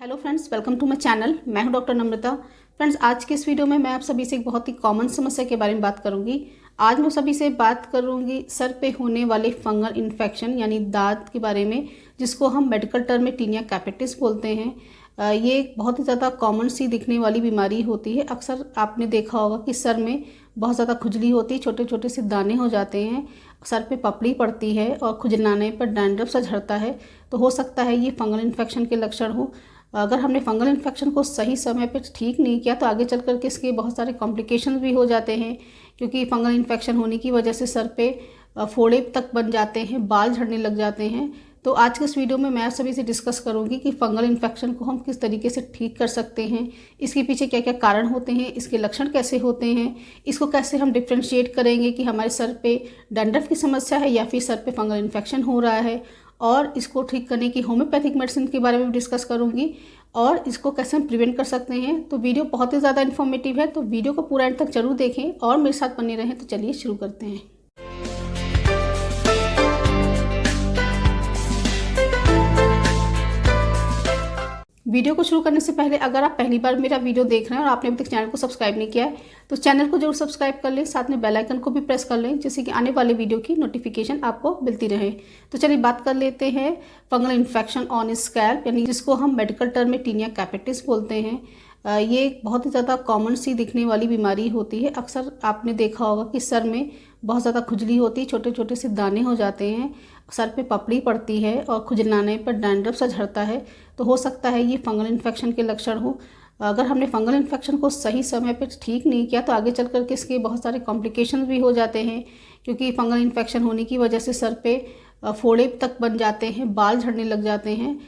Hello friends, welcome to my channel. मैं हूं doctor नम्रता। Friends, आज के इस वीडियो में मैं आप सभी से एक बहुत ही कॉमन समस्या के बारे में बात करूंगी। आज मैं सभी से बात करूंगी सर पे होने वाले फंगल इन्फेक्शन यानी दाद के बारे में, जिसको हम मेडिकल टर्म में टीनिया कैपिटिस बोलते हैं। ये एक बहुत ही ज़्यादा कॉमन सी दिखने वाली बीमारी होती है। अक्सर आपने देखा होगा कि सर में बहुत ज़्यादा खुजली होती है, छोटे छोटे से दाने हो जाते हैं, सर पे पपड़ी पड़ती है और खुजलाने पर डैंड्रफ सा झड़ता है। तो हो सकता है ये फंगल इन्फेक्शन के लक्षण हो। अगर हमने फंगल इन्फेक्शन को सही समय पर ठीक नहीं किया तो आगे चल कर के इसके बहुत सारे कॉम्प्लिकेशंस भी हो जाते हैं, क्योंकि फंगल इन्फेक्शन होने की वजह से सर पे फोड़े तक बन जाते हैं, बाल झड़ने लग जाते हैं। तो आज के इस वीडियो में मैं आप सभी से डिस्कस करूंगी कि फंगल इन्फेक्शन को हम किस तरीके से ठीक कर सकते हैं, इसके पीछे क्या क्या कारण होते हैं, इसके लक्षण कैसे होते हैं, इसको कैसे हम डिफ्रेंशिएट करेंगे कि हमारे सर पे डैंड्रफ की समस्या है या फिर सर पे फंगल इन्फेक्शन हो रहा है, और इसको ठीक करने की होम्योपैथिक मेडिसिन के बारे में भी डिस्कस करूंगी और इसको कैसे हम प्रिवेंट कर सकते हैं। तो वीडियो बहुत ही ज़्यादा इन्फॉर्मेटिव है, तो वीडियो को पूरा एंड तक जरूर देखें और मेरे साथ बने रहें। तो चलिए शुरू करते हैं। वीडियो को शुरू करने से पहले अगर आप पहली बार मेरा वीडियो देख रहे हैं और आपने अभी तक चैनल को सब्सक्राइब नहीं किया है तो चैनल को जरूर सब्सक्राइब कर लें, साथ में बेल आइकन को भी प्रेस कर लें, जिससे कि आने वाले वीडियो की नोटिफिकेशन आपको मिलती रहे। तो चलिए बात कर लेते हैं फंगल इन्फेक्शन ऑन स्कैल्प, यानी जिसको हम मेडिकल टर्म में टीनिया कैपिटिस बोलते हैं। ये एक बहुत ही ज़्यादा कॉमन सी दिखने वाली बीमारी होती है। अक्सर आपने देखा होगा कि सर में बहुत ज़्यादा खुजली होती है, छोटे छोटे से दाने हो जाते हैं, सर पे पपड़ी पड़ती है और खुजलाने पर डैंड्रफ सा झड़ता है। तो हो सकता है ये फंगल इन्फेक्शन के लक्षण हो। अगर हमने फंगल इन्फेक्शन को सही समय पर ठीक नहीं किया तो आगे चल कर के इसके बहुत सारे कॉम्प्लिकेशंस भी हो जाते हैं, क्योंकि फंगल इन्फेक्शन होने की वजह से सर पे फोड़े तक बन जाते हैं, बाल झड़ने लग जाते हैं।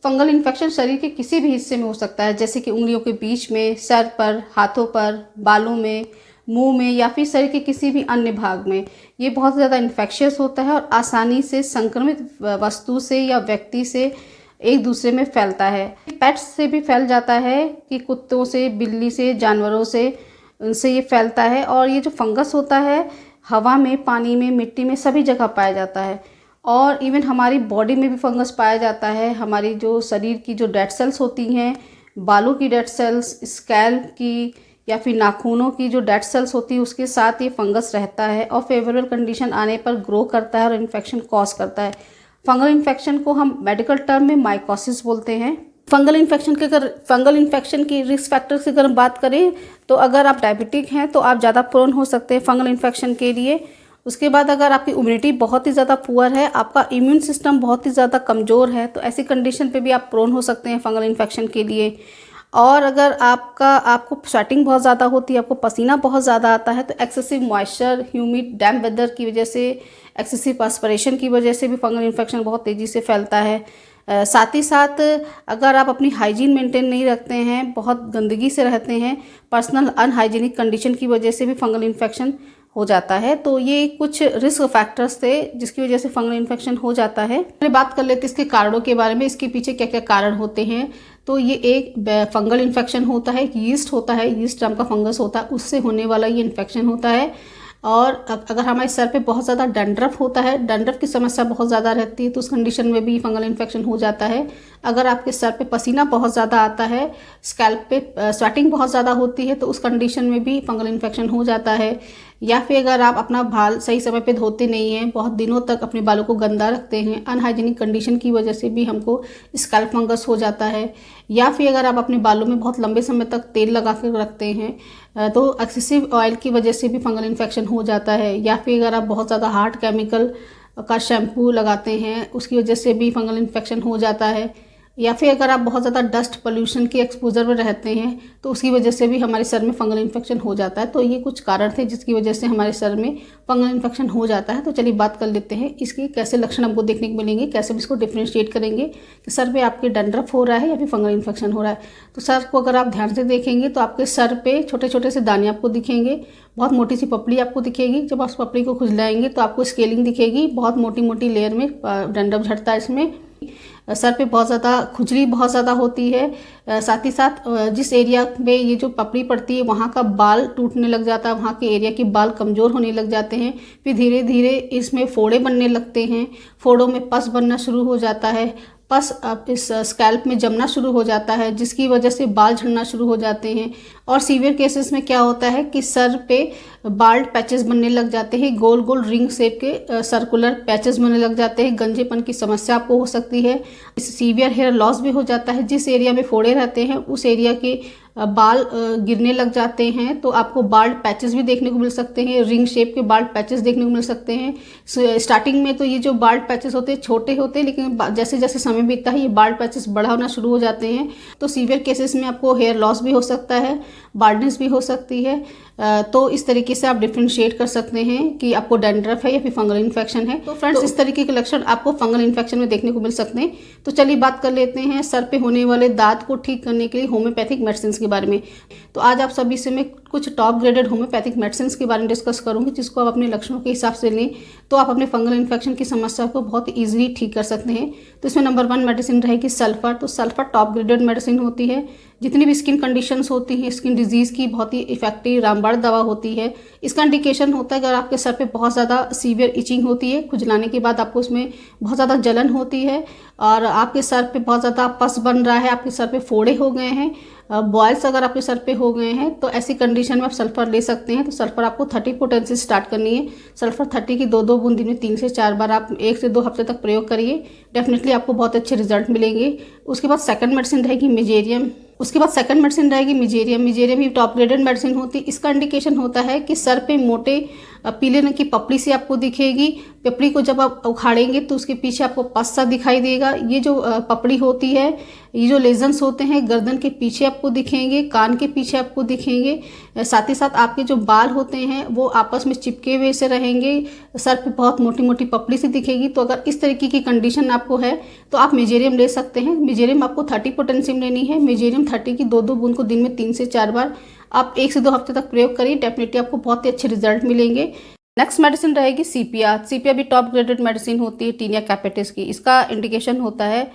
फंगल इन्फेक्शन शरीर के किसी भी हिस्से में हो सकता है, जैसे कि उंगलियों के बीच में, सर पर, हाथों पर, बालों में, मुंह में या फिर शरीर के किसी भी अन्य भाग में। ये बहुत ज़्यादा इन्फेक्शियस होता है और आसानी से संक्रमित वस्तु से या व्यक्ति से एक दूसरे में फैलता है। पेट्स से भी फैल जाता है कि कुत्तों से, बिल्ली से, जानवरों से, उनसे ये फैलता है। और ये जो फंगस होता है हवा में, पानी में, मिट्टी में सभी जगह पाया जाता है। और इवन हमारी बॉडी में भी फंगस पाया जाता है। हमारी जो शरीर की जो डेड सेल्स होती हैं, बालों की डेड सेल्स, स्कैल्प की या फिर नाखूनों की जो डेड सेल्स होती है, उसके साथ ये फंगस रहता है और फेवरेबल कंडीशन आने पर ग्रो करता है और इन्फेक्शन कॉज करता है। फंगल इन्फेक्शन को हम मेडिकल टर्म में माइकोसिस बोलते हैं। फंगल इन्फेक्शन की रिस्क फैक्टर्स की अगर हम बात करें तो अगर आप डायबिटिक हैं तो आप ज़्यादा प्रोन हो सकते हैं फंगल इन्फेक्शन के लिए। उसके बाद अगर आपकी इम्यूनिटी बहुत ही ज़्यादा पुअर है, आपका इम्यून सिस्टम बहुत ही ज़्यादा कमज़ोर है, तो ऐसी कंडीशन पे भी आप प्रोन हो सकते हैं फंगल इन्फेक्शन के लिए। और अगर आपको स्वेटिंग बहुत ज़्यादा होती है, आपको पसीना बहुत ज़्यादा आता है, तो एक्सेसिव मॉइस्चर, ह्यूमिड, डैम्प वेदर की वजह से, एक्सेसिव पर्सपिरेशन की वजह से भी फंगल इन्फेक्शन बहुत तेज़ी से फैलता है। साथ ही साथ अगर आप अपनी हाइजीन मेंटेन नहीं रखते हैं, बहुत गंदगी से रहते हैं, पर्सनल अनहाइजीनिक कंडीशन की वजह से भी फंगल इन्फेक्शन हो जाता है। तो ये कुछ रिस्क फैक्टर्स थे जिसकी वजह से फंगल इन्फेक्शन हो जाता है। बात कर लेते हैं इसके कारणों के बारे में, इसके पीछे क्या क्या कारण होते हैं। तो ये एक फंगल इन्फेक्शन होता है, एक यीस्ट होता है, यीस्ट नाम का फंगस होता है, उससे होने वाला ये इन्फेक्शन होता है। और अगर हमारे सर पे बहुत ज़्यादा डैंड्रफ होता है, डैंड्रफ की समस्या बहुत ज़्यादा रहती है, तो उस कंडीशन में भी फंगल इन्फेक्शन हो जाता है। अगर आपके सर पे पसीना बहुत ज़्यादा आता है, स्कैल्प पे स्वेटिंग बहुत ज़्यादा होती है, तो उस कंडीशन में भी फंगल इन्फेक्शन हो जाता है। या फिर अगर आप अपना बाल सही समय पे धोते नहीं हैं, बहुत दिनों तक अपने बालों को गंदा रखते हैं, अनहाइजीनिक कंडीशन की वजह से भी हमको स्कैल्प फंगस हो जाता है। या फिर अगर आप अपने बालों में बहुत लंबे समय तक तेल लगा कर रखते हैं तो एक्सेसिव ऑयल की वजह से भी फंगल इन्फेक्शन हो जाता है। या फिर अगर आप बहुत ज़्यादा हार्ड केमिकल का शैम्पू लगाते हैं, उसकी वजह से भी फंगल इन्फेक्शन हो जाता है। या फिर अगर आप बहुत ज़्यादा डस्ट पोल्यूशन के एक्सपोजर में रहते हैं तो उसकी वजह से भी हमारे सर में फंगल इन्फेक्शन हो जाता है। तो ये कुछ कारण थे जिसकी वजह से हमारे सर में फंगल इन्फेक्शन हो जाता है। तो चलिए बात कर लेते हैं इसके कैसे लक्षण हमको देखने को मिलेंगे, कैसे हम इसको डिफ्रेंशिएट करेंगे कि सर पे आपके डैंड्रफ हो रहा है या फिर फंगल इन्फेक्शन हो रहा है। तो सर को अगर आप ध्यान से देखेंगे तो आपके सर पे छोटे छोटे से दाने आपको दिखेंगे, बहुत मोटी सी पपड़ी आपको दिखेगी। जब आप पपड़ी को खुजलाएंगे तो आपको स्केलिंग दिखेगी, बहुत मोटी मोटी लेयर में डैंड्रफ झड़ता है इसमें। सर पे बहुत ज़्यादा खुजली बहुत ज़्यादा होती है। साथ ही साथ जिस एरिया में ये जो पपड़ी पड़ती है वहाँ का बाल टूटने लग जाता है, वहाँ के एरिया के बाल कमज़ोर होने लग जाते हैं। फिर धीरे धीरे इसमें फोड़े बनने लगते हैं, फोड़ों में पस बनना शुरू हो जाता है, पस अब इस स्कैल्प में जमना शुरू हो जाता है, जिसकी वजह से बाल झड़ना शुरू हो जाते हैं। और सीवियर केसेस में क्या होता है कि सर पे बाल्ड पैचेस बनने लग जाते हैं, गोल गोल रिंग शेप के सर्कुलर पैचेस बनने लग जाते हैं। गंजेपन की समस्या आपको हो सकती है। इस सीवियर हेयर लॉस भी हो जाता है। जिस एरिया में फोड़े रहते हैं उस एरिया के बाल गिरने लग जाते हैं, तो आपको बाल्ड पैचेस भी देखने को मिल सकते हैं, रिंग शेप के बाल्ड पैचेस देखने को मिल सकते हैं। स्टार्टिंग में तो ये जो बाल्ड पैचेस होते हैं छोटे होते हैं, लेकिन जैसे जैसे समय बीतता है ये बाल्ड पैचेस बड़ा होना शुरू हो जाते हैं। तो सीवियर केसेस में आपको हेयर लॉस भी हो सकता है, बाल्डनेस भी हो सकती है। तो इस तरीके से आप डिफ्रेंशिएट कर सकते हैं कि आपको डैंड्रफ है या फिर फंगल इन्फेक्शन है। तो फ्रेंड्स, इस तरीके के लक्षण आपको फंगल इन्फेक्शन में देखने को मिल सकते हैं। तो चलिए बात कर लेते हैं सर पे होने वाले दाद को ठीक करने के लिए होम्योपैथिक मेडिसिन के बारे में। तो आज आप सभी से मैं कुछ टॉप ग्रेडेड होम्योपैथिक मेडिसिन के बारे में डिस्कस करूंगी, जिसको आप अपने लक्षणों के हिसाब से लें तो आप अपने फंगल इन्फेक्शन की समस्या को बहुत ईजिली ठीक कर सकते हैं। तो इसमें नंबर 1 मेडिसिन रहेगी सल्फर। तो सल्फर टॉप ग्रेडेड मेडिसिन होती है। जितनी भी स्किन कंडीशंस होती हैं, स्किन डिजीज़ की बहुत ही इफेक्टिव रामबाण दवा होती है। इसका इंडिकेशन होता है अगर आपके सर पे बहुत ज़्यादा सीवियर इचिंग होती है, खुजलाने के बाद आपको उसमें बहुत ज़्यादा जलन होती है और आपके सर पे बहुत ज़्यादा पस बन रहा है, आपके सर पे फोड़े हो गए हैं, बॉयल्स अगर आपके सर पे हो गए हैं, तो ऐसी कंडीशन में आप सल्फर ले सकते हैं। तो सल्फर आपको 30 पोटेंसी स्टार्ट करनी है। सल्फर 30 की 2-2 बूंद दिन में 3 से 4 बार आप 1 से 2 हफ्ते तक प्रयोग करिए, डेफिनेटली आपको बहुत अच्छे रिजल्ट मिलेंगे। उसके बाद सेकंड मेडिसिन रहेगी मेजेरियम। मेजेरियम भी टॉप ग्रेडेड मेडिसिन होती है। इसका इंडिकेशन होता है कि सर पे मोटे पीले रंग की पपड़ी सी आपको दिखेगी। पपड़ी को जब आप उखाड़ेंगे तो उसके पीछे आपको पस सा दिखाई देगा। ये जो पपड़ी होती है, ये जो लेजन्स होते हैं गर्दन के पीछे आपको दिखेंगे, कान के पीछे आपको दिखेंगे। साथ ही साथ आपके जो बाल होते हैं वो आपस में चिपके हुए से रहेंगे, सर पे बहुत मोटी मोटी पपड़ी सी दिखेगी। तो अगर इस तरीके की कंडीशन आपको है तो आप मेजेरियम ले सकते हैं। मेजेरियम आपको 30 पोटेंशियम लेनी है। मेजेरियम 30 की 2-2 बूंद को दिन में 3 से 4 बार आप 1 से 2 हफ्ते तक प्रयोग करिए, डेफिनेटली आपको बहुत ही अच्छे रिजल्ट मिलेंगे। नेक्स्ट मेडिसिन रहेगी सीपिया। सीपिया भी टॉप ग्रेडेड मेडिसिन होती है टीनिया कैपिटिस की। इसका इंडिकेशन होता है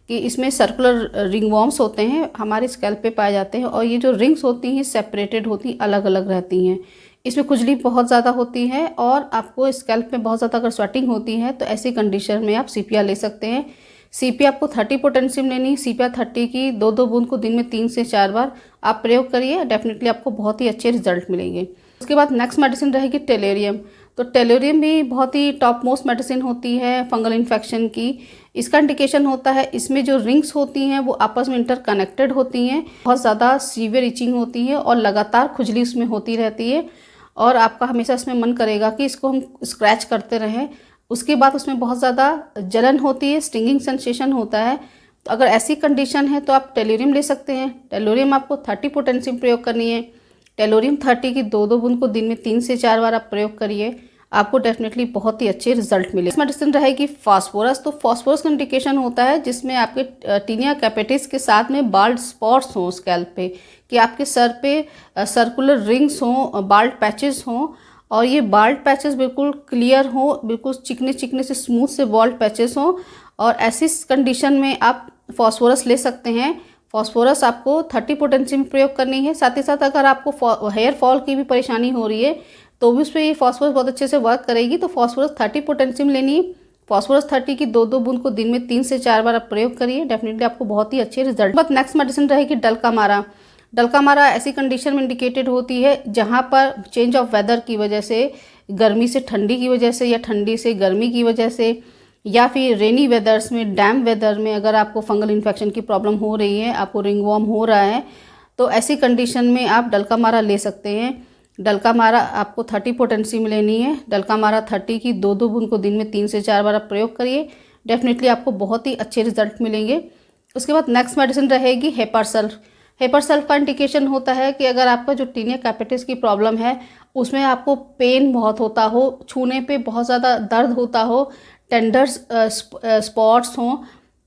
कि इसमें सर्कुलर रिंगवॉर्म्स होते हैं, हमारे स्कैल्प पे पाए जाते हैं और ये जो रिंग्स होती हैं सेपरेटेड होती, अलग अलग रहती हैं। इसमें खुजली बहुत ज़्यादा होती है और आपको स्कैल्प में बहुत ज़्यादा अगर स्वेटिंग होती है तो ऐसी कंडीशन में आप सीपिया ले सकते हैं। सीपिया आपको 30 पोटेंशियम लेनी है। सीपिया 30 की 2-2 बूंद को दिन में 3 से 4 बार आप प्रयोग करिए, डेफिनेटली आपको बहुत ही अच्छे रिजल्ट मिलेंगे। उसके बाद नेक्स्ट मेडिसिन रहेगी टेलोरियम। तो टेलोरियम भी बहुत ही टॉप मोस्ट मेडिसिन होती है फंगल इन्फेक्शन की। इसका इंडिकेशन होता है इसमें जो रिंग्स होती हैं वो आपस में इंटरकनेक्टेड होती हैं, बहुत ज़्यादा सीवियर इचिंग होती है और लगातार खुजली उसमें होती रहती है और आपका हमेशा इसमें मन करेगा कि इसको हम स्क्रैच करते रहें। उसके बाद उसमें बहुत ज़्यादा जलन होती है, स्टिंगिंग सेंसेशन होता है। तो अगर ऐसी कंडीशन है तो आप टेलोरियम ले सकते हैं। टेलोरियम आपको 30 पोटेंशियम प्रयोग करनी है। टेलोरियम 30 की 2-2 बूंद को दिन में 3 से 4 बार आप प्रयोग करिए, आपको डेफिनेटली बहुत ही अच्छे रिजल्ट मिले। मेडिसिन रहेगी फास्फोरस। तो फास्फोरस का इंडिकेशन होता है जिसमें आपके टीनिया कैपिटिस के साथ में बाल्ड स्पॉट्स हों स्कैल्प पे, कि आपके सर पे सर्कुलर रिंग्स हों, बाल्ड पैचेस हों और ये बाल्ड पैचेस बिल्कुल क्लियर हों, बिल्कुल चिकने चिकने से स्मूथ से बाल्ड पैचेस हों और ऐसी कंडीशन में आप फास्फोरस ले सकते हैं। फास्फोरस आपको 30 पोटेंशियम में प्रयोग करनी है। साथ ही साथ अगर आपको हेयर फॉल की भी परेशानी हो रही है तो भी उस पर ये फास्फोरस बहुत अच्छे से वर्क करेगी। तो फास्फोरस 30 पोटेंशियम लेनी है। फास्फोरस 30 की 2-2 बूंद को दिन में 3 से 4 बार आप प्रयोग करिए, डेफिनेटली आपको बहुत ही अच्छे रिजल्ट। बट नेक्स्ट मेडिसिन रहेगी डलकामारा। डलकामारा ऐसी कंडीशन में इंडिकेटेड होती है जहाँ पर चेंज ऑफ वेदर की वजह से, गर्मी से ठंडी की वजह से या ठंडी से गर्मी की वजह से या फिर रेनी वेदर्स में, डैम्प वेदर में अगर आपको फंगल इन्फेक्शन की प्रॉब्लम हो रही है, आपको रिंगवॉर्म हो रहा है, तो ऐसी कंडीशन में आप डलकामारा ले सकते हैं। डलकामारा आपको 30 पोटेंसी में लेनी है। डलकामारा 30 की 2-2 बूंद को दिन में 3 से 4 बार आप प्रयोग करिए, डेफिनेटली आपको बहुत ही अच्छे रिजल्ट मिलेंगे। उसके बाद नेक्स्ट मेडिसिन रहेगी हेपारसल्फ। हेपारसल्फ का इंडिकेशन होता है कि अगर आपका जो टीनिया कैपिटिस की प्रॉब्लम है उसमें आपको पेन बहुत होता हो, छूने पे बहुत ज़्यादा दर्द होता हो, टेंडर स्पॉट्स हों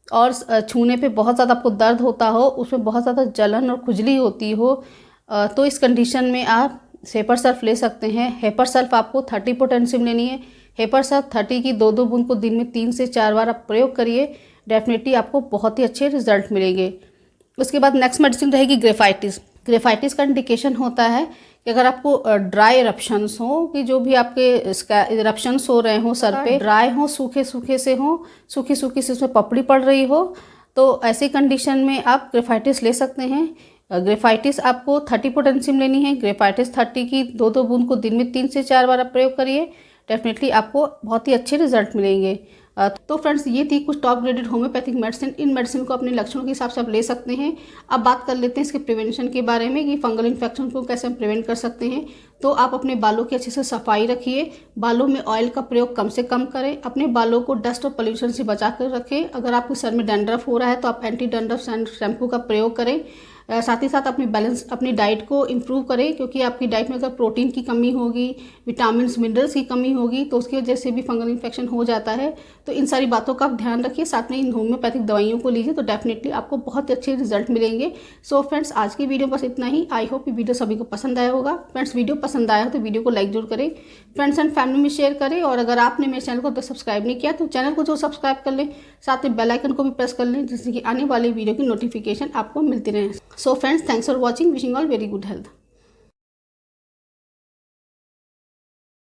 और छूने पे बहुत ज़्यादा आपको दर्द होता हो, उसमें बहुत ज़्यादा जलन और खुजली होती हो, तो इस कंडीशन में आप हेपारसल्फ ले सकते हैं। हेपारसल्फ आपको 30 पोटेंशियम लेनी है। हेपारसल्फ 30 की 2-2 बूंद को दिन में 3 से 4 बार आप प्रयोग करिए, डेफिनेटली आपको बहुत ही अच्छे रिजल्ट मिलेंगे। उसके बाद नेक्स्ट मेडिसिन रहेगी ग्रेफाइटिस। ग्रेफाइटिस का इंडिकेशन होता है कि कि अगर आपको ड्राई इरप्शंस हो, कि जो भी आपके इरप्शंस हो रहे हो सर पे, ड्राई हो, सूखे सूखे से हो, सूखी सूखी से उसमें पपड़ी पड़ रही हो, तो ऐसी कंडीशन में आप ग्रेफाइटिस ले सकते हैं। ग्रेफाइटिस आपको 30 पोटेंशियम लेनी है। ग्रेफाइटिस 30 की 2-2 बूंद को दिन में 3 से 4 बार आप प्रयोग करिए, डेफिनेटली आपको बहुत ही अच्छे रिजल्ट मिलेंगे। तो फ्रेंड्स, ये थी कुछ टॉप ग्रेडेड होम्योपैथिक मेडिसिन। इन मेडिसिन को अपने लक्षणों के हिसाब से आप ले सकते हैं। अब बात कर लेते हैं इसके प्रिवेंशन के बारे में कि फंगल इन्फेक्शन को कैसे हम प्रिवेंट कर सकते हैं। तो आप अपने बालों की अच्छे से सफाई रखिए, बालों में ऑयल का प्रयोग कम से कम करें, अपने बालों को डस्ट और पोल्यूशन से बचा कर रखें। अगर आपके सर में डैंड्रफ हो रहा है तो आप एंटी डैंड्रफ शैम्पू का प्रयोग करें। साथ ही साथ अपनी डाइट को इम्प्रूव करें, क्योंकि आपकी डाइट में अगर प्रोटीन की कमी होगी, विटामिन मिनरल्स की कमी होगी, तो उसकी वजह से भी फंगल इन्फेक्शन हो जाता है। तो इन सारी बातों का आप ध्यान रखिए, साथ में इन होम्योपैथिक दवाइयों को लीजिए, तो डेफिनेटली आपको बहुत अच्छे रिजल्ट मिलेंगे। सो फ्रेंड्स, आज की वीडियो बस इतना ही। आई होप ये वीडियो सभी को पसंद आया होगा। फ्रेंड्स, वीडियो पसंद आया हो तो वीडियो को लाइक जरूर करें, फ्रेंड्स एंड फैमिली में शेयर करें, और अगर आपने मेरे चैनल को अब तक सब्सक्राइब नहीं किया तो चैनल को जो सब्सक्राइब कर लें, साथ में बेल आइकन को भी प्रेस कर लें, जिससे कि आने वाली वीडियो की नोटिफिकेशन आपको मिलती रहे। So friends, thanks for watching, wishing all very good health.